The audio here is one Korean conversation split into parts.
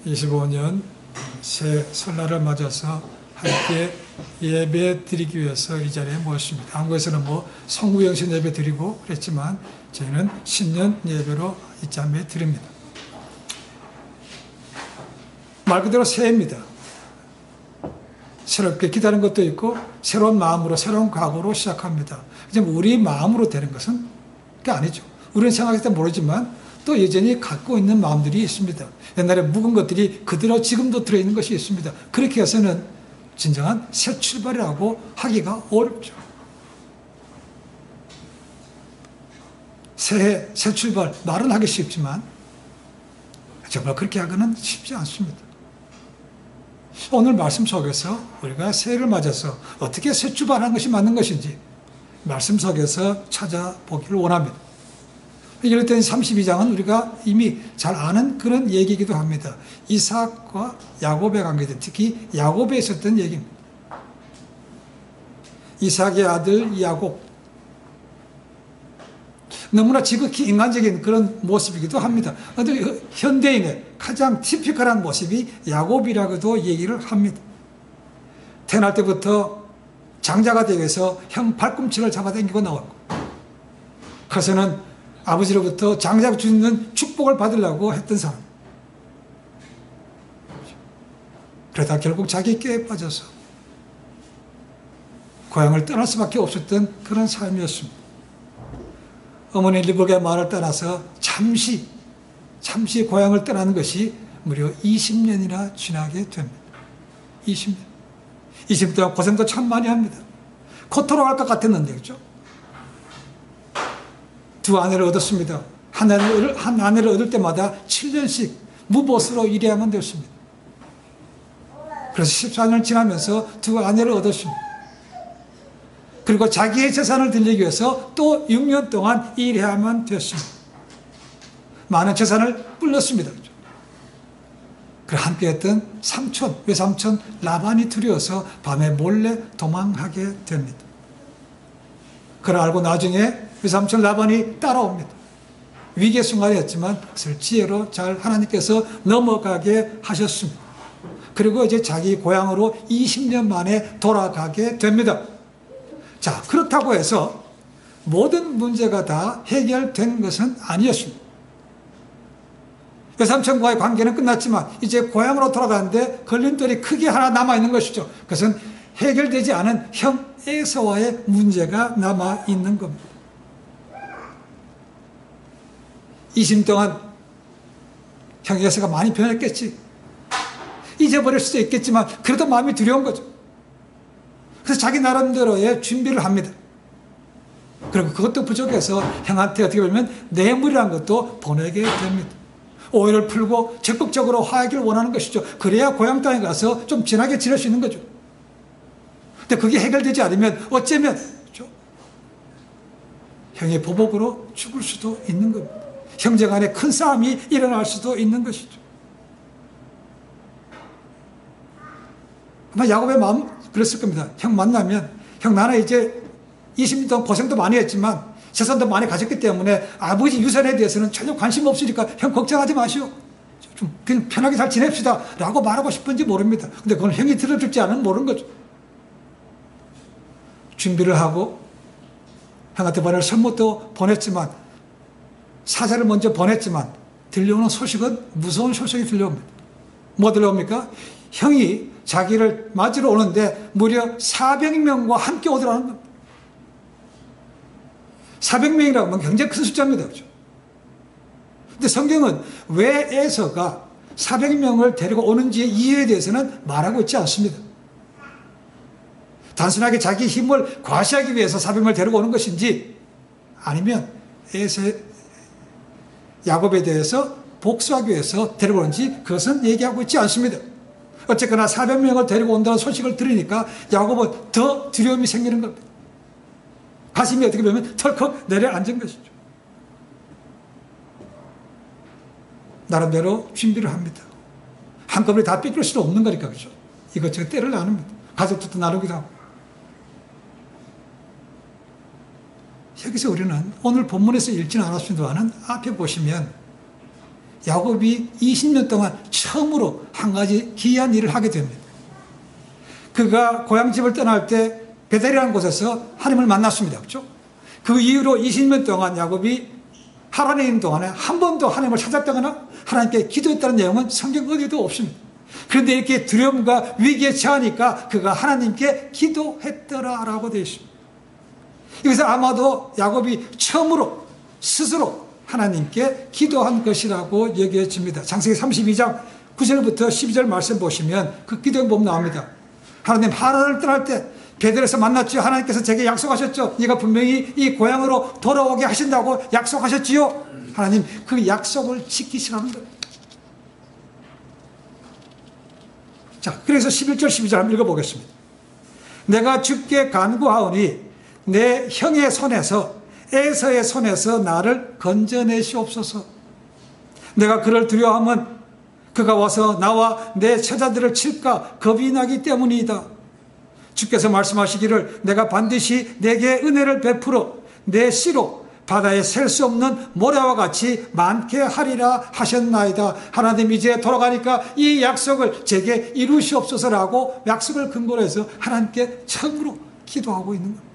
2025년 새 설날을 맞아서 함께 예배 드리기 위해서 이 자리에 모였습니다. 한국에서는 성구영신 예배 드리고 그랬지만 저희는 신년 예배로 이 자리에 드립니다. 말 그대로 새해입니다. 새롭게 기다리는 것도 있고 새로운 마음으로 새로운 각오로 시작합니다. 하지만 우리 마음으로 되는 것은 그게 아니죠. 우리는 생각할 때 모르지만 또 여전히 갖고 있는 마음들이 있습니다. 옛날에 묵은 것들이 그대로 지금도 들어있는 것이 있습니다. 그렇게 해서는 진정한 새 출발이라고 하기가 어렵죠. 새해, 새 출발, 말은 하기 쉽지만 정말 그렇게 하기는 쉽지 않습니다. 오늘 말씀 속에서 우리가 새해를 맞아서 어떻게 새 출발하는 것이 맞는 것인지 말씀 속에서 찾아보기를 원합니다. 이럴 때 32장은 우리가 이미 잘 아는 그런 얘기이기도 합니다. 이삭과 야곱의 관계들, 특히 야곱에 있었던 얘기입니다. 이삭의 아들 야곱. 너무나 지극히 인간적인 그런 모습이기도 합니다. 현대인의 가장 티피컬한 모습이 야곱이라고도 얘기를 합니다. 태어날 때부터 장자가 되기 위해서 형 발꿈치를 잡아당기고 나왔고, 그래서는 아버지로부터 장자가 주는 축복을 받으려고 했던 사람. 그러다 결국 자기 깨에 빠져서 고향을 떠날 수밖에 없었던 그런 삶이었습니다. 어머니 리브가의 말을 떠나서 잠시 고향을 떠나는 것이 무려 20년이나 지나게 됩니다. 20년. 20년 동안 고생도 참 많이 합니다. 코토로 갈 것 같았는데, 그죠? 두 아내를 얻었습니다. 한 아내를 얻을 때마다 7년씩 무보수로 일해야만 되었습니다. 그래서 14년 지나면서 두 아내를 얻었습니다. 그리고 자기의 재산을 들리기 위해서 또 6년 동안 일해야만 되었습니다. 많은 재산을 불렸습니다. 그래 함께했던 외삼촌 라반이 두려워서 밤에 몰래 도망하게 됩니다. 그걸 알고 나중에 외삼촌 라반이 따라옵니다. 위기의 순간이었지만 그것을 지혜로 잘 하나님께서 넘어가게 하셨습니다. 그리고 이제 자기 고향으로 20년 만에 돌아가게 됩니다. 자, 그렇다고 해서 모든 문제가 다 해결된 것은 아니었습니다. 외삼촌과의 관계는 끝났지만 이제 고향으로 돌아가는데 걸림돌이 크게 하나 남아있는 것이죠. 그것은 해결되지 않은 형 에서와의 문제가 남아있는 겁니다. 20년 동안 형 에서가 많이 변했겠지. 잊어버릴 수도 있겠지만 그래도 마음이 두려운 거죠. 그래서 자기 나름대로의 준비를 합니다. 그리고 그것도 부족해서 형한테 어떻게 보면 뇌물이라는 것도 보내게 됩니다. 오해를 풀고 적극적으로 화해하기를 원하는 것이죠. 그래야 고향 땅에 가서 좀 진하게 지낼 수 있는 거죠. 근데 그게 해결되지 않으면 어쩌면 그렇죠? 형의 보복으로 죽을 수도 있는 겁니다. 형제 간에 큰 싸움이 일어날 수도 있는 것이죠. 아마 야곱의 마음 그랬을 겁니다. 형 만나면 형 나는 이제 20년 동안 고생도 많이 했지만 재산도 많이 가졌기 때문에 아버지 유산에 대해서는 전혀 관심 없으니까 형 걱정하지 마시오. 좀 그냥 편하게 잘 지냅시다 라고 말하고 싶은지 모릅니다. 근데 그건 형이 들어줄지 않으면 모르는 거죠. 준비를 하고 형한테 보낼 선물도 보냈지만 사자를 먼저 보냈지만 들려오는 소식은 무서운 소식이 들려옵니다. 뭐 들려옵니까? 형이 자기를 맞으러 오는데 무려 400명과 함께 오더라는 겁니다. 400명이라고 하면 굉장히 큰 숫자입니다. 그렇죠? 근데 성경은 왜 에서가 400명을 데리고 오는지의 이유에 대해서는 말하고 있지 않습니다. 단순하게 자기 힘을 과시하기 위해서 400명을 데리고 오는 것인지 아니면 야곱에 대해서 복수하기 위해서 데리고 오는지 그것은 얘기하고 있지 않습니다. 어쨌거나 400명을 데리고 온다는 소식을 들으니까 야곱은 더 두려움이 생기는 겁니다. 가슴이 어떻게 보면 털컥 내려앉은 것이죠. 나름대로 준비를 합니다. 한꺼번에 다 뺏길 수는 없는 거니까 그렇죠. 이것저것 때를 나눕니다. 가족들도 나누기도 하고. 여기서 우리는 오늘 본문에서 읽지는 않았습니다만 앞에 보시면 야곱이 20년 동안 처음으로 한 가지 기이한 일을 하게 됩니다. 그가 고향집을 떠날 때 베델이라는 곳에서 하나님을 만났습니다. 그렇죠? 그 이후로 20년 동안 야곱이 하란에 있는 동안에 한 번도 하나님을 찾았다거나 하나님께 기도했다는 내용은 성경 어디에도 없습니다. 그런데 이렇게 두려움과 위기에 처하니까 그가 하나님께 기도했더라라고 되어 있습니다. 여기서 아마도 야곱이 처음으로 스스로 하나님께 기도한 것이라고 여겨집니다. 창세기 32장 9절부터 12절 말씀 보시면 그 기도의 법 나옵니다. 하나님, 하란을 떠날 때 베델에서 만났지요. 하나님께서 제게 약속하셨죠. 네가 분명히 이 고향으로 돌아오게 하신다고 약속하셨지요. 하나님, 그 약속을 지키시라는 거예요. 자, 그래서 11절 12절 한번 읽어보겠습니다. 내가 주께 간구하오니 내 형의 손에서 에서의 손에서 나를 건져내시옵소서. 내가 그를 두려워하면 그가 와서 나와 내 처자들을 칠까 겁이 나기 때문이다. 주께서 말씀하시기를 내가 반드시 내게 은혜를 베풀어 내 씨로 바다에 셀 수 없는 모래와 같이 많게 하리라 하셨나이다. 하나님, 이제 돌아가니까 이 약속을 제게 이루시옵소서라고 약속을 근거로 해서 하나님께 처음으로 기도하고 있는 겁니다.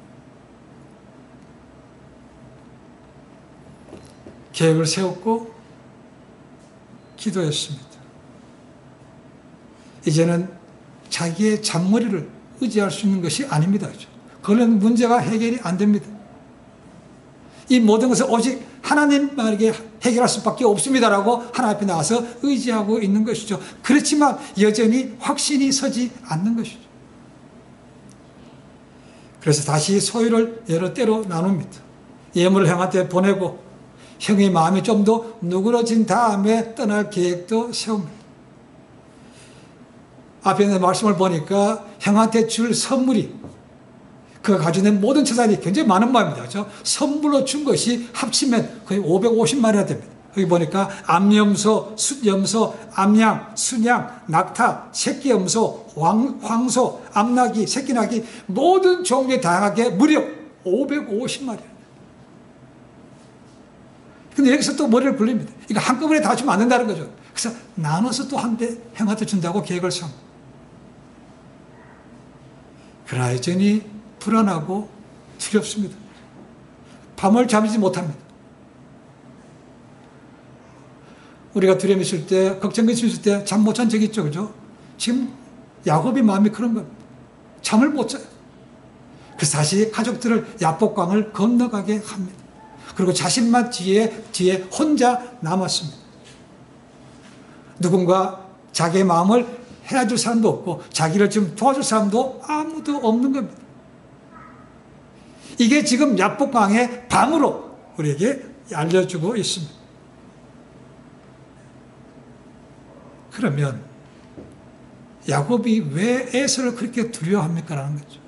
계획을 세웠고 기도했습니다. 이제는 자기의 잔머리를 의지할 수 있는 것이 아닙니다. 그런 문제가 해결이 안 됩니다. 이 모든 것을 오직 하나님에게 해결할 수밖에 없습니다라고 하나님 앞에 나와서 의지하고 있는 것이죠. 그렇지만 여전히 확신이 서지 않는 것이죠. 그래서 다시 소유를 여러 때로 나눕니다. 예물을 형한테 보내고 형의 마음이 좀 더 누그러진 다음에 떠날 계획도 세웁니다. 앞에 있는 말씀을 보니까 형한테 줄 선물이 그가 가지고 있는 모든 재산이 굉장히 많은 모양입니다. 그렇죠? 선물로 준 것이 합치면 거의 550만 원이나 됩니다. 여기 보니까 암염소, 숫염소, 암양, 순양, 낙타, 새끼염소, 황소, 암나귀, 새끼나귀 모든 종류의 다양하게 무려 550마리. 근데 여기서 또 머리를 굴립니다. 이거 한꺼번에 다 주면 안 된다는 거죠. 그래서 나눠서 또 한 대 형한테 준다고 계획을 세웁니다. 그러나 여전히 불안하고 두렵습니다. 밤을 잠지 못합니다. 우리가 두려움 있을 때, 걱정 있을 때 잠 못 잔 적이 있죠. 그죠? 지금 야곱의 마음이 그런 겁니다. 잠을 못 자요. 그래서 다시 가족들을 야복강을 건너가게 합니다. 그리고 자신만 뒤에 혼자 남았습니다. 누군가 자기의 마음을 헤아줄 사람도 없고 자기를 좀 도와줄 사람도 아무도 없는 겁니다. 이게 지금 야복강의 밤으로 우리에게 알려주고 있습니다. 그러면 야곱이 왜 에서를 그렇게 두려워합니까? 라는 거죠.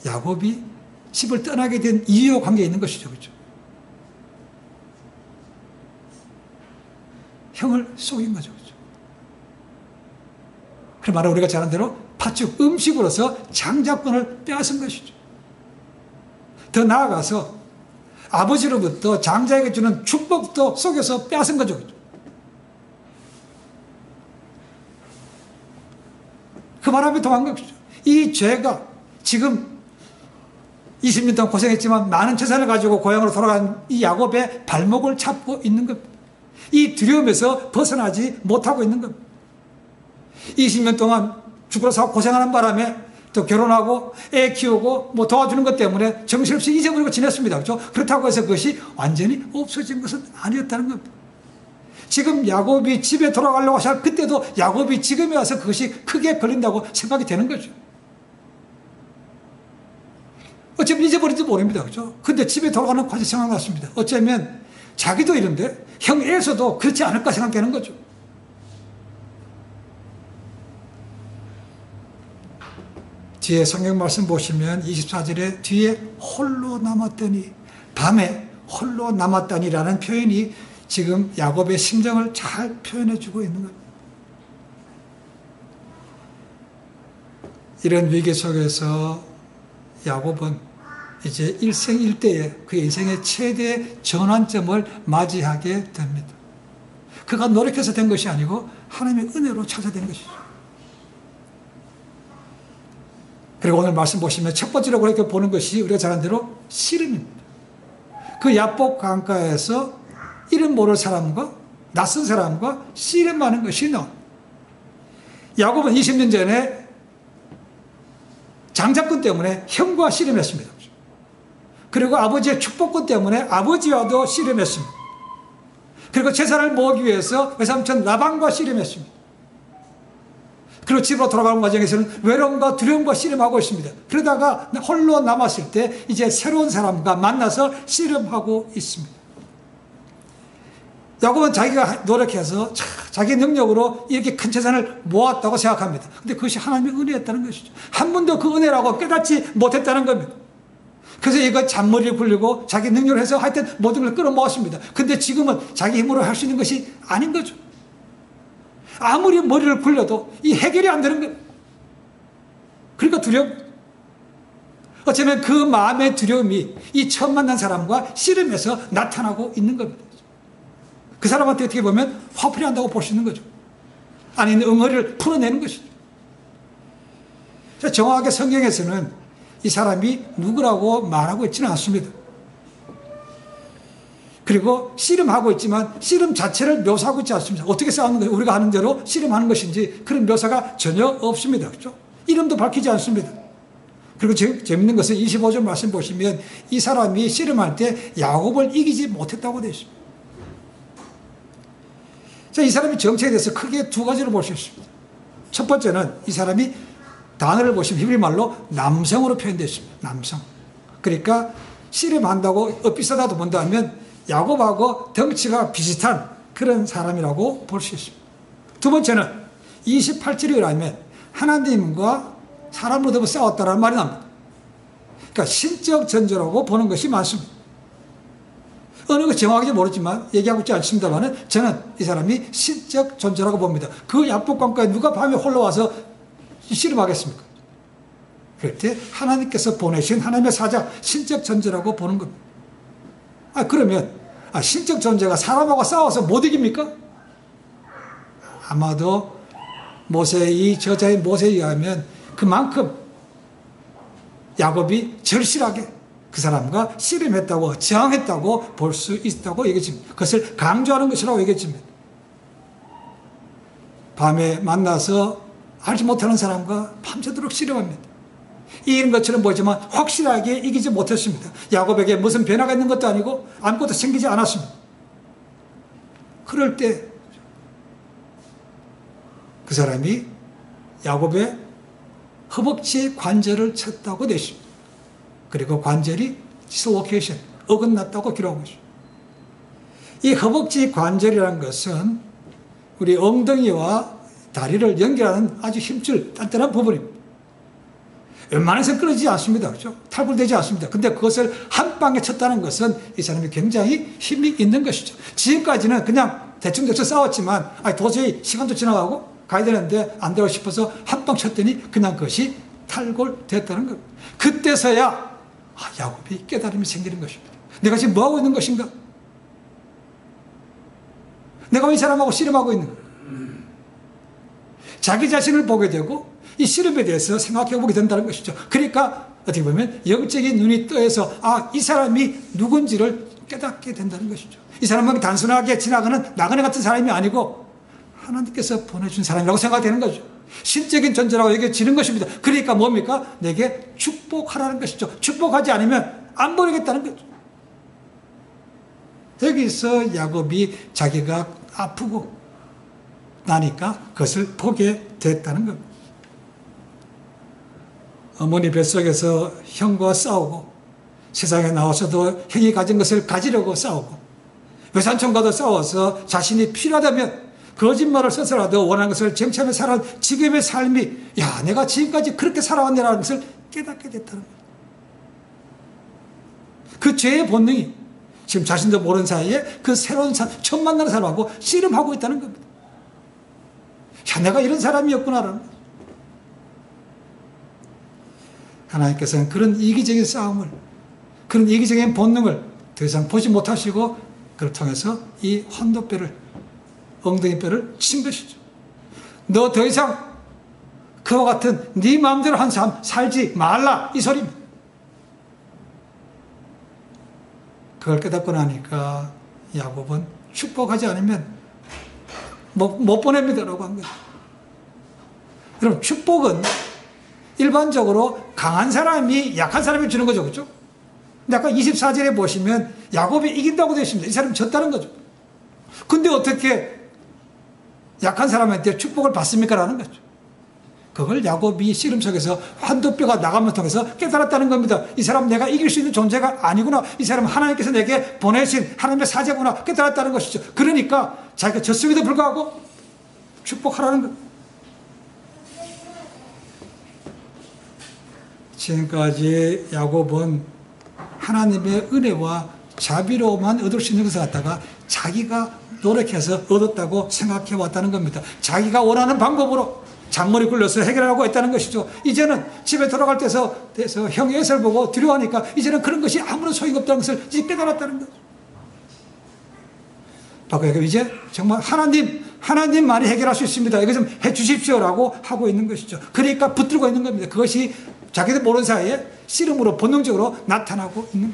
야곱이 집을 떠나게 된 이유와 관계에 있는 것이죠. 그렇죠? 형을 속인 거죠. 그렇죠? 그 말은 우리가 잘 아는 대로 팥죽 음식으로서 장자권을 빼앗은 것이죠. 더 나아가서 아버지로부터 장자에게 주는 축복도 속여서 빼앗은 거죠. 그렇죠? 그 바람에 도망간 것이죠. 이 죄가 지금 20년 동안 고생했지만 많은 재산을 가지고 고향으로 돌아간 이 야곱의 발목을 잡고 있는 겁니다. 이 두려움에서 벗어나지 못하고 있는 겁니다. 20년 동안 죽으러 사고 고생하는 바람에 또 결혼하고 애 키우고 뭐 도와주는 것 때문에 정신없이 잊어버리고 지냈습니다. 그렇죠? 그렇다고 해서 그것이 완전히 없어진 것은 아니었다는 겁니다. 지금 야곱이 집에 돌아가려고 하실 그때도 야곱이 지금에 와서 그것이 크게 걸린다고 생각이 되는 거죠. 어쩌면 잊어버린지 모릅니다. 그죠? 근데 집에 돌아가는 과정이 생각났습니다. 어쩌면 자기도 이런데 형 에서도 그렇지 않을까 생각되는 거죠. 뒤에 성경 말씀 보시면 24절에 뒤에 홀로 남았더니 밤에 홀로 남았다니라는 표현이 지금 야곱의 심정을 잘 표현해 주고 있는 겁니다. 이런 위기 속에서 야곱은 이제 일생일대에 그의 인생의 최대 전환점을 맞이하게 됩니다. 그가 노력해서 된 것이 아니고 하나님의 은혜로 찾아낸 것이죠. 그리고 오늘 말씀 보시면 첫 번째로 그렇게 보는 것이 우리가 잘 아는 대로 씨름입니다. 그 야복 강가에서 이름 모를 사람과 낯선 사람과 씨름하는 것이 나옵니다. 야곱은 20년 전에 장자권 때문에 형과 씨름했습니다. 그리고 아버지의 축복권 때문에 아버지와도 씨름했습니다. 그리고 재산을 모으기 위해서 외삼촌 라반과 씨름했습니다. 그리고 집으로 돌아가는 과정에서는 외로움과 두려움과 씨름하고 있습니다. 그러다가 홀로 남았을 때 이제 새로운 사람과 만나서 씨름하고 있습니다. 야곱은 자기가 노력해서 자기 능력으로 이렇게 큰 재산을 모았다고 생각합니다. 근데 그것이 하나님의 은혜였다는 것이죠. 한 번도 그 은혜라고 깨닫지 못했다는 겁니다. 그래서 이거 잔머리를 굴리고 자기 능력을 해서 하여튼 모든 걸 끌어모았습니다. 근데 지금은 자기 힘으로 할 수 있는 것이 아닌 거죠. 아무리 머리를 굴려도 이 해결이 안 되는 거예요. 그러니까 두려움. 어쩌면 그 마음의 두려움이 이 처음 만난 사람과 씨름해서 나타나고 있는 겁니다. 그 사람한테 어떻게 보면 화풀이 한다고 볼 수 있는 거죠. 안에 있는 응어리를 풀어내는 것이죠. 정확하게 성경에서는 이 사람이 누구라고 말하고 있지는 않습니다. 그리고 씨름하고 있지만 씨름 자체를 묘사하고 있지 않습니다. 어떻게 싸우는 거예요? 우리가 하는 대로 씨름하는 것인지 그런 묘사가 전혀 없습니다. 그렇죠? 이름도 밝히지 않습니다. 그리고 재밌는 것은 25절 말씀 보시면 이 사람이 씨름할 때 야곱을 이기지 못했다고 되어 있습니다. 자, 이 사람이 정체에 대해서 크게 두 가지로 볼 수 있습니다. 첫 번째는 이 사람이 단어를 보시면 히브리 말로 남성으로 표현되어 있습니다. 남성. 그러니까 씨름한다고 비슷하다고 본다면 야곱하고 덩치가 비슷한 그런 사람이라고 볼 수 있습니다. 두 번째는 28절에 의하면 하나님과 사람으로 더불어 싸웠다라는 말이 나옵니다. 그러니까 신적 전조라고 보는 것이 많습니다. 어느 것 정확하게 모르지만 얘기하고 있지 않습니다만 저는 이 사람이 신적 존재라고 봅니다. 그 야복강가에 누가 밤에 홀로 와서 씨름하겠습니까? 그럴 때 하나님께서 보내신 하나님의 사자 신적 존재라고 보는 겁니다. 그러면 신적 존재가 사람하고 싸워서 못 이깁니까? 아마도 모세의 저자인 모세에 의하면 그만큼 야곱이 절실하게 그 사람과 씨름했다고 저항했다고 볼 수 있다고 얘기했습니다. 그것을 강조하는 것이라고 얘기했습니다. 밤에 만나서 알지 못하는 사람과 밤새도록 씨름합니다. 이긴 것처럼 보이지만 확실하게 이기지 못했습니다. 야곱에게 무슨 변화가 있는 것도 아니고 아무것도 생기지 않았습니다. 그럴 때 그 사람이 야곱의 허벅지 관절을 쳤다고 되어 있습니다. 그리고 관절이 디스로케이션, 어긋났다고 기록하고 있습니다. 이 허벅지 관절이라는 것은 우리 엉덩이와 다리를 연결하는 아주 힘줄 단단한 부분입니다. 웬만해서 끊어지지 않습니다. 그렇죠? 탈골되지 않습니다. 근데 그것을 한 방에 쳤다는 것은 이 사람이 굉장히 힘이 있는 것이죠. 지금까지는 그냥 대충대충 싸웠지만 도저히 시간도 지나가고 가야 되는데 안 되고 싶어서 한 방 쳤더니 그냥 그것이 탈골됐다는 겁니다. 그때서야 야곱이 깨달음이 생기는 것입니다. 내가 지금 뭐하고 있는 것인가? 내가 왜 이 사람하고 씨름하고 있는가? 자기 자신을 보게 되고 이 씨름에 대해서 생각해 보게 된다는 것이죠. 그러니까 어떻게 보면 영적인 눈이 떠서 이 사람이 누군지를 깨닫게 된다는 것이죠. 이 사람은 단순하게 지나가는 나그네 같은 사람이 아니고 하나님께서 보내준 사람이라고 생각되는 거죠. 신적인 존재라고 여겨지는 것입니다. 그러니까 뭡니까? 내게 축복하라는 것이죠. 축복하지 않으면 안 보내겠다는 거죠. 여기서 야곱이 자기가 아프고 나니까 그것을 보게 됐다는 겁니다. 어머니 뱃속에서 형과 싸우고 세상에 나와서도 형이 가진 것을 가지려고 싸우고 외삼촌과도 싸워서 자신이 필요하다면 거짓말을 써서라도 원하는 것을 쟁취하며 살아온 지금의 삶이 내가 지금까지 그렇게 살아왔네라는 것을 깨닫게 됐다는 거예요. 그 죄의 본능이 지금 자신도 모르는 사이에 그 새로운 처음 만나는 사람하고 씨름하고 있다는 겁니다. 내가 이런 사람이었구나라는 거예요. 하나님께서는 그런 이기적인 싸움을 그런 이기적인 본능을 더 이상 보지 못하시고 그걸 통해서 이 환도뼈를, 엉덩이뼈를 친 것이죠. 너 더 이상 그와 같은 네 마음대로 한 삶 살지 말라, 이 소리입니다. 그걸 깨닫고 나니까 야곱은 축복하지 않으면 못 보냅니다라고 한 거예요. 여러분, 축복은 일반적으로 강한 사람이 약한 사람이 주는 거죠. 그렇죠? 근데 아까 24절에 보시면 야곱이 이긴다고 되어 있습니다. 이 사람이 졌다는 거죠. 근데 어떻게 약한 사람한테 축복을 받습니까? 라는 거죠. 그걸 야곱이 씨름 속에서 환도뼈가 나감을 통해서 깨달았다는 겁니다. 이 사람 내가 이길 수 있는 존재가 아니구나. 이 사람 하나님께서 내게 보내신 하나님의 사자구나. 깨달았다는 것이죠. 그러니까 자기가 졌음에도 불구하고 축복하라는 것. 지금까지 야곱은 하나님의 은혜와 자비로만 얻을 수 있는 것을 갖다가 자기가 노력해서 얻었다고 생각해 왔다는 겁니다. 자기가 원하는 방법으로 잔머리 굴려서 해결하고 있다는 것이죠. 이제는 집에 돌아갈 때서 형의 애를 보고 두려워하니까 이제는 그런 것이 아무런 소용이 없다는 것을 이제 깨달았다는 거죠. 바꿔요. 이제 정말 하나님만이 해결할 수 있습니다. 이거 좀 해 주십시오라고 하고 있는 것이죠. 그러니까 붙들고 있는 겁니다. 그것이 자기도 모르는 사이에 씨름으로 본능적으로 나타나고 있는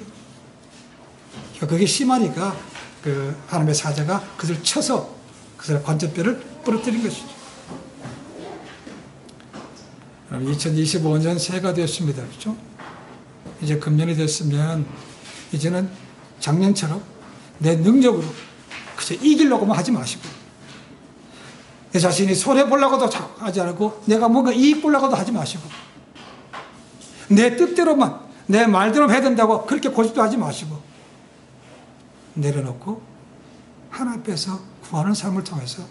거죠. 그게 심하니까 그 하나님의 사자가 그것을 쳐서 그 사람 관절뼈를 부러뜨린 것이죠. 2025년 새해가 되었습니다. 그렇죠? 이제 금년이 됐으면 이제는 작년처럼 내 능력으로 그저 이기려고만 하지 마시고 내 자신이 손해보려고도 하지 않고 내가 뭔가 이익 보려고도 하지 마시고 내 뜻대로만 내 말대로 해야 된다고 그렇게 고집도 하지 마시고 내려놓고 하나님께서 구하는 삶을 통해서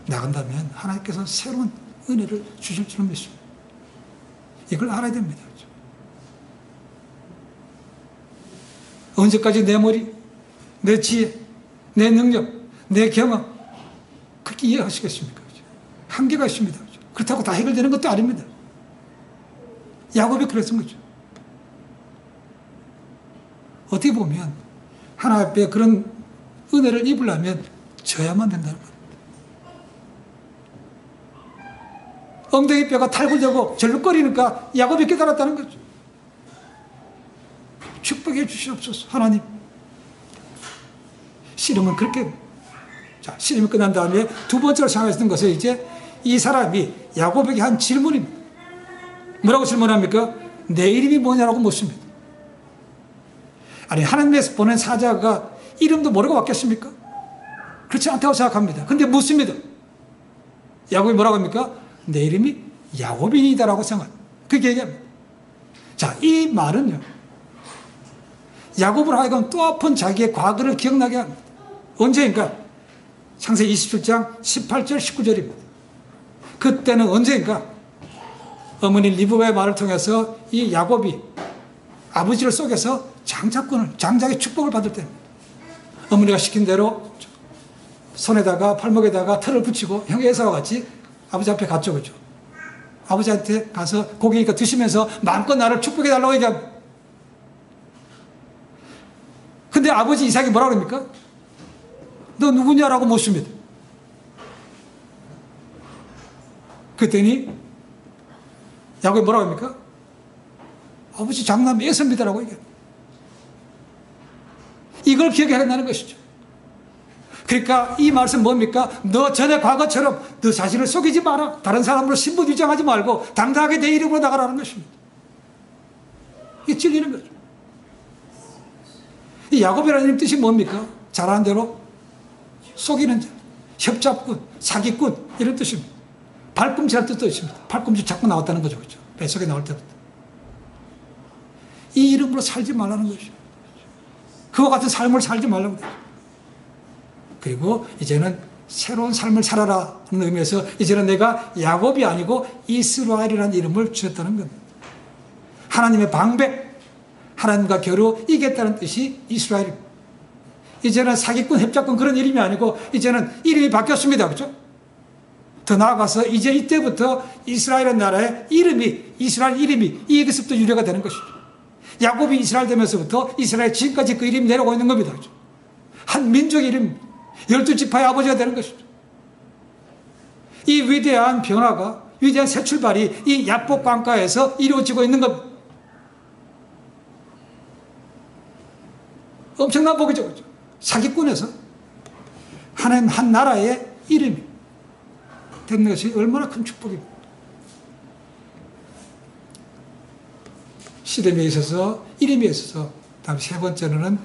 나간다면 하나님께서 새로운 은혜를 주실 줄 믿습니다. 이걸 알아야 됩니다. 언제까지 내 머리, 내 지혜, 내 능력, 내 경험 그렇게 이해하시겠습니까? 한계가 있습니다. 그렇다고 다 해결되는 것도 아닙니다. 야곱이 그랬던 거죠. 어떻게 보면 하나님 앞에 그런 은혜를 입으려면 져야만 된다는 거예요. 엉덩이 뼈가 탈구되고 절룩거리니까 야곱이 깨달았다는 거죠. 축복해 주시옵소서 하나님. 씨름은 그렇게, 자, 씨름이 끝난 다음에 두 번째로 생각했던 것은 이제 이 사람이 야곱에게 한 질문입니다. 뭐라고 질문합니까? 내 이름이 뭐냐라고 묻습니다. 아니, 하나님께서 보낸 사자가 이름도 모르고 왔겠습니까? 그렇지 않다고 생각합니다. 근데 묻습니다. 야곱이 뭐라고 합니까? 내 이름이 야곱이니다라고 생각합니다. 그렇게 얘기합니다. 자, 이 말은요, 야곱으로 하여금 또 아픈 자기의 과거를 기억나게 합니다. 언제인가? 창세기 27장 18절 19절입니다. 그때는 언제인가? 어머니 리브가의 말을 통해서 이 야곱이 아버지를 속여서 장작의 축복을 받을 때입니다. 어머니가 시킨 대로 손에다가 팔목에다가 털을 붙이고 형의 에사와 같이 아버지 앞에 갔죠. 그죠? 아버지한테 가서 고기니까 드시면서 마음껏 나를 축복해 달라고 얘기합니다. 근데 아버지 이삭이 뭐라고 합니까? 너 누구냐라고 묻습니다. 그랬더니 야곱이 뭐라고 합니까? 아버지 장남 에서입니다라고 얘기합니다. 이걸 기억해낸다는 것이죠. 그러니까 이 말씀 뭡니까? 너 전에 과거처럼 너 자신을 속이지 마라. 다른 사람으로 신분 위장하지 말고 당당하게 내 이름으로 나가라는 것입니다. 이게 진리는 거죠. 이 야곱이라는 뜻이 뭡니까? 잘하는 대로 속이는 자, 협잡꾼, 사기꾼 이런 뜻입니다. 발꿈치라는 뜻도 있습니다. 발꿈치 자꾸 나왔다는 거죠. 그렇죠? 뱃속에 나올 때부터. 이 이름으로 살지 말라는 것이죠. 그와 같은 삶을 살지 말라는 거죠. 그리고 이제는 새로운 삶을 살아라 하는 의미에서 이제는 내가 야곱이 아니고 이스라엘이라는 이름을 주셨다는 겁니다. 하나님의 방백, 하나님과 겨루 이겼다는 뜻이 이스라엘입니다. 이제는 사기꾼, 협작꾼 그런 이름이 아니고 이제는 이름이 바뀌었습니다. 그렇죠? 더 나아가서 이제 이때부터 이스라엘 나라의 이름이, 이스라엘 이름이 이것부터 유래가 되는 것이죠. 야곱이 이스라엘 되면서부터 이스라엘 지금까지 그 이름이 내려오고 있는 겁니다. 한 민족의 이름, 12지파의 아버지가 되는 것이죠. 이 위대한 변화가, 위대한 새 출발이 이 야복 광가에서 이루어지고 있는 겁니다. 엄청난 복이죠. 그렇죠? 사기꾼에서 하나님 한 나라의 이름이 되는 것이 얼마나 큰 축복입니다. 시름에 있어서, 이름에 있어서, 다음 세 번째로는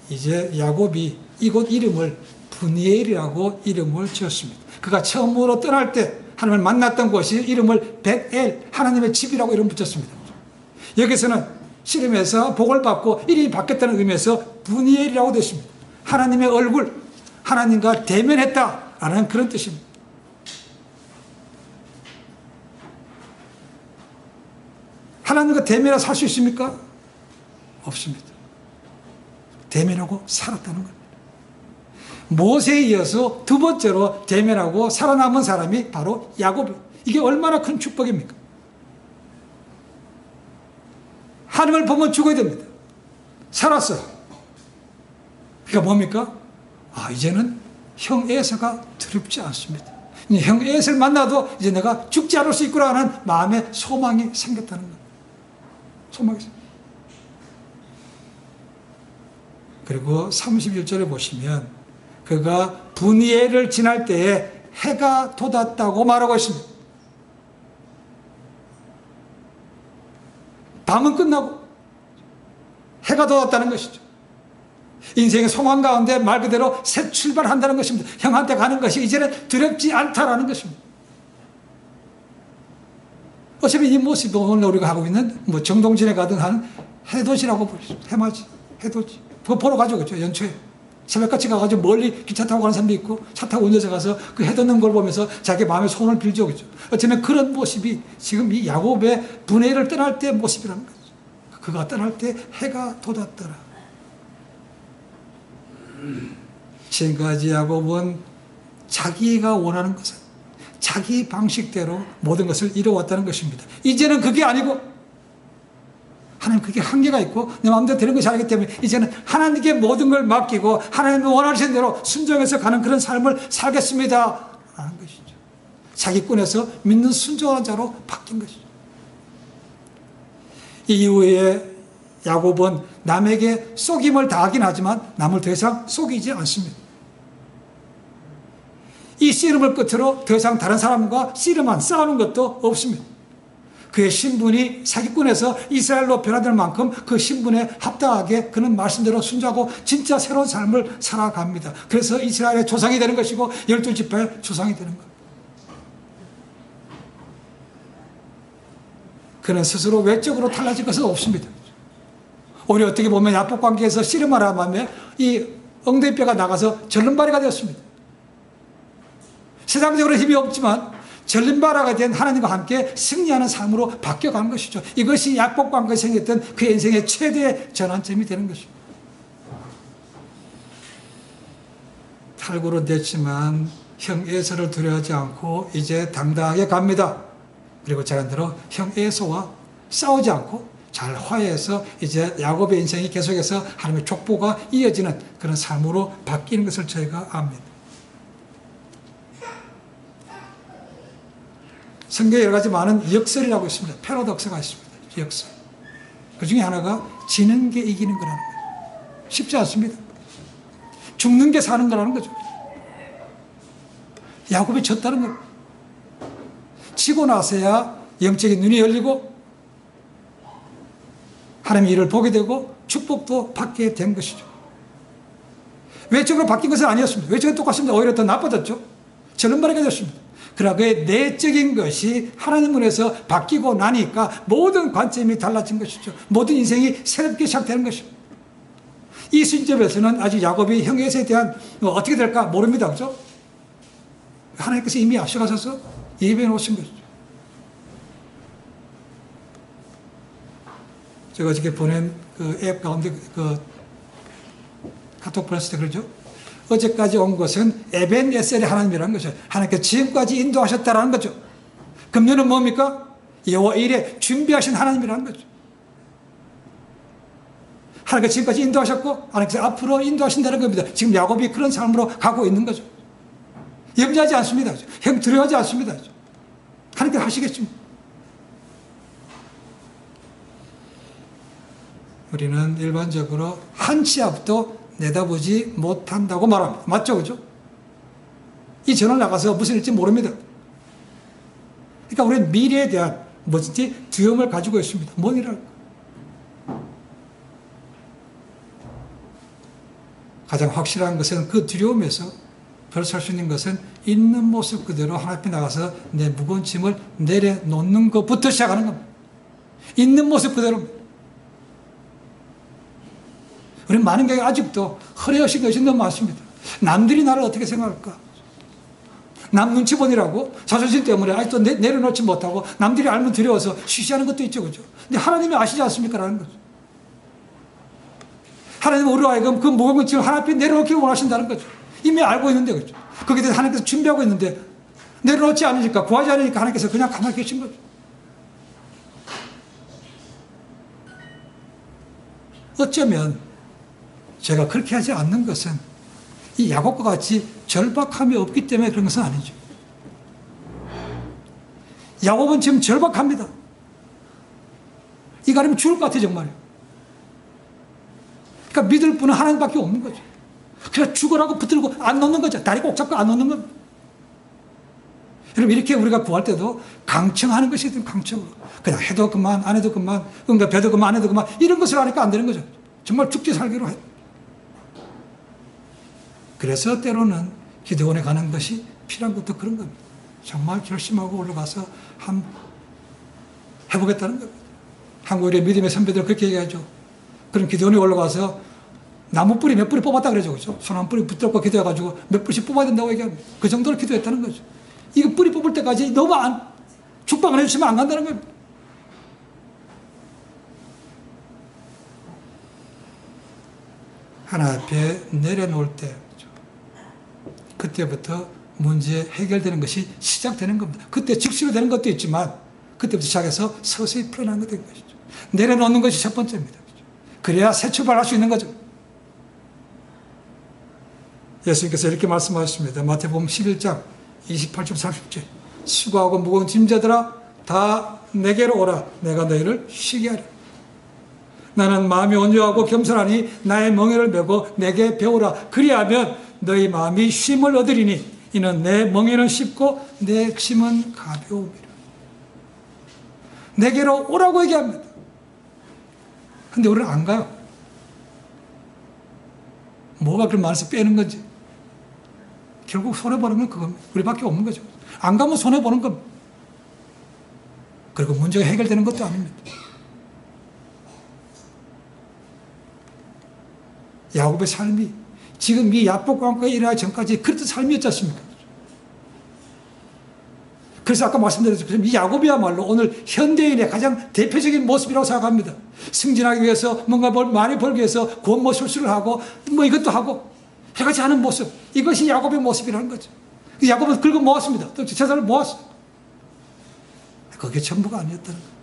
이제 야곱이 이곳 이름을 브니엘이라고 이름을 지었습니다. 그가 처음으로 떠날 때 하나님을 만났던 곳이 이름을 벳엘, 하나님의 집이라고 이름 붙였습니다. 여기서는 시름에서 복을 받고 이름이 바뀌었다는 의미에서 브니엘이라고 되십니다. 하나님의 얼굴, 하나님과 대면했다라는 그런 뜻입니다. 하나님과 대면하고 살 수 있습니까? 없습니다. 대면하고 살았다는 겁니다. 모세에 이어서 두 번째로 대면하고 살아남은 사람이 바로 야곱이에요. 이게 얼마나 큰 축복입니까? 하나님을 보면 죽어야 됩니다. 살았어요. 그러니까 뭡니까? 이제는 형 에서가 두렵지 않습니다. 형 에서를 만나도 이제 내가 죽지 않을 수 있구나 하는 마음의 소망이 생겼다는 겁니다. 소망이 생겼습니다. 그리고 31절에 보시면 그가 브니엘을 지날 때에 해가 돋았다고 말하고 있습니다. 밤은 끝나고 해가 돋았다는 것이죠. 인생의 소망 가운데 말 그대로 새 출발한다는 것입니다. 형한테 가는 것이 이제는 두렵지 않다라는 것입니다. 어차피 이 모습이 오늘 우리가 하고 있는 정동진에 가든 하는 해돋이라고 부르죠. 해맞이, 해돋이. 그거 보러 가죠. 그렇죠? 연초에. 새벽같이 가가지고 멀리 기차 타고 가는 사람도 있고 차 타고 운전자 가서 그 해돋는 걸 보면서 자기 마음의 소원을 빌죠. 그렇죠? 어쩌면 그런 모습이 지금 이 야곱의 분해를 떠날 때 모습이라는 거죠. 그가 떠날 때 해가 돋았더라. 지금까지 야곱은 자기가 원하는 것은 자기 방식대로 모든 것을 이루어왔다는 것입니다. 이제는 그게 아니고 하나님 그게 한계가 있고 내 마음대로 되는 것이 아니기 때문에 이제는 하나님께 모든 걸 맡기고 하나님이 원하시는 대로 순종해서 가는 그런 삶을 살겠습니다 라는 것이죠. 사기꾼에서 믿는 순종하는 자로 바뀐 것이죠. 이후에 야곱은 남에게 속임을 당하긴 하지만 남을 더 이상 속이지 않습니다. 이 씨름을 끝으로 더 이상 다른 사람과 씨름한 싸우는 것도 없습니다. 그의 신분이 사기꾼에서 이스라엘로 변화될 만큼 그 신분에 합당하게 그는 말씀대로 순종하고 진짜 새로운 삶을 살아갑니다. 그래서 이스라엘의 조상이 되는 것이고 12지파의 조상이 되는 겁니다. 그는 스스로 외적으로 달라질 것은 없습니다. 오히려 어떻게 보면 야복관계에서 씨름하라 하면 이 엉덩이뼈가 나가서 절름발이가 되었습니다. 세상적으로 힘이 없지만 절름발아가 된 하나님과 함께 승리하는 삶으로 바뀌어가는 것이죠. 이것이 야복관계에 생겼던 그의 인생의 최대의 전환점이 되는 것입니다. 탈구로 됐지만 형 에서를 두려워하지 않고 이제 당당하게 갑니다. 그리고 자란대로 형 에서와 싸우지 않고 잘 화해해서 이제 야곱의 인생이 계속해서 하나님의 족보가 이어지는 그런 삶으로 바뀌는 것을 저희가 압니다. 성경에 여러 가지 많은 역설이라고 있습니다. 패러독스가 있습니다. 역설. 그 중에 하나가 지는 게 이기는 거라는 거죠. 쉽지 않습니다. 죽는 게 사는 거라는 거죠. 야곱이 졌다는 겁니다. 지고 나서야 영적인 눈이 열리고 하나님의 일을 보게 되고 축복도 받게 된 것이죠. 외적으로 바뀐 것은 아니었습니다. 외적은 똑같습니다. 오히려 더 나빠졌죠. 절름발이가 됐습니다. 그러나 그의 내적인 것이 하나님 문에서 바뀌고 나니까 모든 관점이 달라진 것이죠. 모든 인생이 새롭게 시작되는 것입니다. 이 시점에서는 아직 야곱이 형 에서에 대한 어떻게 될까 모릅니다. 그죠? 하나님께서 이미 앞서가셔서 예배해 놓으신 것이죠. 제가 어저께 보낸 그 앱 가운데 그 카톡 보냈을 때 그러죠. 어제까지 온 것은 에벤에셀의 하나님이라는 거죠. 하나님께서 지금까지 인도하셨다라는 거죠. 금년은 뭡니까? 여호와 일에 준비하신 하나님이라는 거죠. 하나님께서 지금까지 인도하셨고 하나님께서 앞으로 인도하신다는 겁니다. 지금 야곱이 그런 삶으로 가고 있는 거죠. 염려하지 않습니다. 두려워하지 않습니다. 하나님께서 하시겠습니다. 우리는 일반적으로 한 치 앞도 내다보지 못한다고 말합니다. 맞죠? 그죠? 이 전을 나가서 무슨 일지 모릅니다. 그러니까 우리는 미래에 대한 뭐든지 두려움을 가지고 있습니다. 뭔 일을 할까? 가장 확실한 것은 그 두려움에서 벌써 할 수 있는 것은 있는 모습 그대로 하나님 앞에 나가서 내 무거운 짐을 내려놓는 것부터 시작하는 겁니다. 있는 모습 그대로. 우리는 많은 경우 아직도 허례허신 것이 너무 많습니다. 남들이 나를 어떻게 생각할까? 남 눈치 보느라고 자존심 때문에 아직도 내려놓지 못하고 남들이 알면 두려워서 쉬쉬하는 것도 있죠. 그죠? 근데 하나님이 아시지 않습니까? 라는 거죠. 하나님은 우리로 하여금 그 무거운 짐을 하나님 앞에 내려놓기 원하신다는 거죠. 이미 알고 있는데, 그죠? 거기에 대해서 하나님께서 준비하고 있는데 내려놓지 않으니까, 구하지 않으니까 하나님께서 그냥 가만히 계신 거죠. 어쩌면 제가 그렇게 하지 않는 것은 이 야곱과 같이 절박함이 없기 때문에 그런 것은 아니죠. 야곱은 지금 절박합니다. 이거 아니면 죽을 것 같아요, 정말요. 그러니까 믿을 분은 하나님밖에 없는 거죠. 그래서 죽으라고 붙들고 안 놓는 거죠. 다리 꼭 잡고 안 놓는 겁니다. 여러분, 이렇게 우리가 구할 때도 강청하는 것이든 강청으로. 그냥 해도 그만, 안 해도 그만, 응답해도 그만, 안 해도 그만, 이런 것을 하니까 안 되는 거죠. 정말 죽지 살기로 해. 그래서 때로는 기도원에 가는 것이 필요한 것도 그런 겁니다. 정말 결심하고 올라가서 한번 해보겠다는 겁니다. 한국의 믿음의 선배들 그렇게 얘기하죠. 그럼 기도원에 올라가서 나무 뿌리 몇 뿌리 뽑았다 그러죠. 그죠? 손 한 뿌리 붙들고 기도해가지고 몇 뿌리씩 뽑아야 된다고 얘기합니다. 그 정도로 기도했다는 거죠. 이거 뿌리 뽑을 때까지 너무 축방 안 해주시면 안 간다는 겁니다. 하나 앞에 내려놓을 때, 그때부터 문제 해결되는 것이 시작되는 겁니다. 그때 즉시로 되는 것도 있지만 그때부터 시작해서 서서히 풀어나는 것도 있는 것이죠. 내려놓는 것이 첫 번째입니다. 그래야 새 출발할 수 있는 거죠. 예수님께서 이렇게 말씀하셨습니다. 마태복음 11장 28절 30절 수고하고 무거운 짐자들아 다 내게로 오라. 내가 너희를 쉬게 하리라. 나는 마음이 온유하고 겸손하니 나의 멍에를 메고 내게 배우라. 그리하면 너희 마음이 쉼을 얻으리니 이는 내 멍에는 쉽고 내 짐은 가벼움이라. 내게로 오라고 얘기합니다. 근데 우리는 안 가요. 뭐가 그런 말에서 빼는 건지. 결국 손해보는 건 그겁니다. 우리밖에 없는 거죠. 안 가면 손해보는 겁니다. 그리고 문제가 해결되는 것도 아닙니다. 야곱의 삶이 지금 이 야복강가에 일어나기 전까지 그랬던 삶이었지 않습니까? 그래서 아까 말씀드렸지만 이 야곱이야말로 오늘 현대인의 가장 대표적인 모습이라고 생각합니다. 승진하기 위해서 뭔가 많이 벌기 위해서 권모 술수를 하고 뭐 이것도 하고 해가지 않은 모습, 이것이 야곱의 모습이라는 거죠. 야곱은 긁어 모았습니다. 또 재산을 모았어요. 그게 전부가 아니었다는 거예요.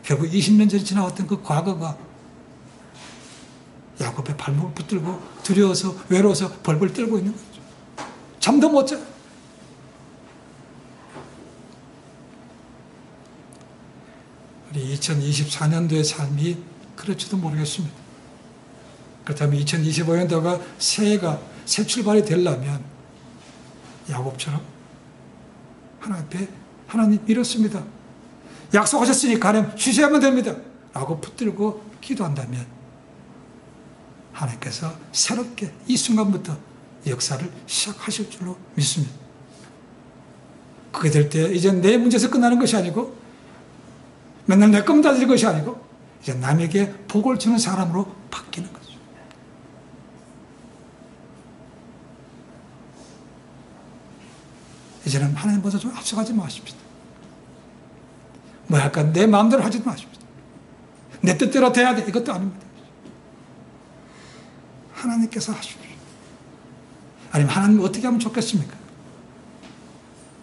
결국 20년 전에 지나왔던 그 과거가 야곱의 발목을 붙들고 두려워서 외로워서 벌벌 떨고 있는 거죠. 잠도 못 자요. 우리 2024년도의 삶이 그럴지도 모르겠습니다. 그렇다면 2025년도가 새해가 새 출발이 되려면 야곱처럼 하나님 앞에 하나님 이렇습니다. 약속하셨으니까 하나님 쉬셔야만 됩니다. 라고 붙들고 기도한다면 하나님께서 새롭게 이 순간부터 역사를 시작하실 줄로 믿습니다. 그게 될 때 이제 내 문제에서 끝나는 것이 아니고 맨날 내 것만 다질 것이 아니고 이제 남에게 복을 주는 사람으로 바뀌는 거죠. 이제는 하나님보다 좀 앞서가지 마십시다. 뭐 약간 내 마음대로 하지 마십시다. 내 뜻대로 돼야 돼. 이것도 아닙니다. 하나님께서 하십시오. 아니면 하나님 어떻게 하면 좋겠습니까?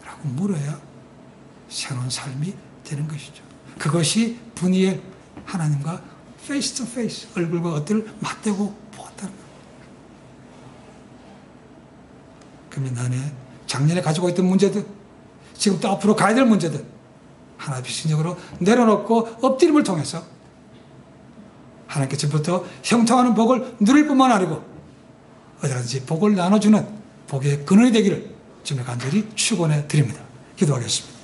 라고 물어야 새로운 삶이 되는 것이죠. 그것이 분이엘 하나님과 페이스 투 페이스, 얼굴과 겉을 맞대고 보았다는 거예요. 그러면 나는 작년에 가지고 있던 문제들, 지금 또 앞으로 가야 될 문제들 하나님의 비신적으로 내려놓고 엎드림을 통해서 하나님께 지금부터 형통하는 복을 누릴 뿐만 아니고 어디든지 복을 나눠주는 복의 근원이 되기를 주님의 간절히 축원해 드립니다. 기도하겠습니다.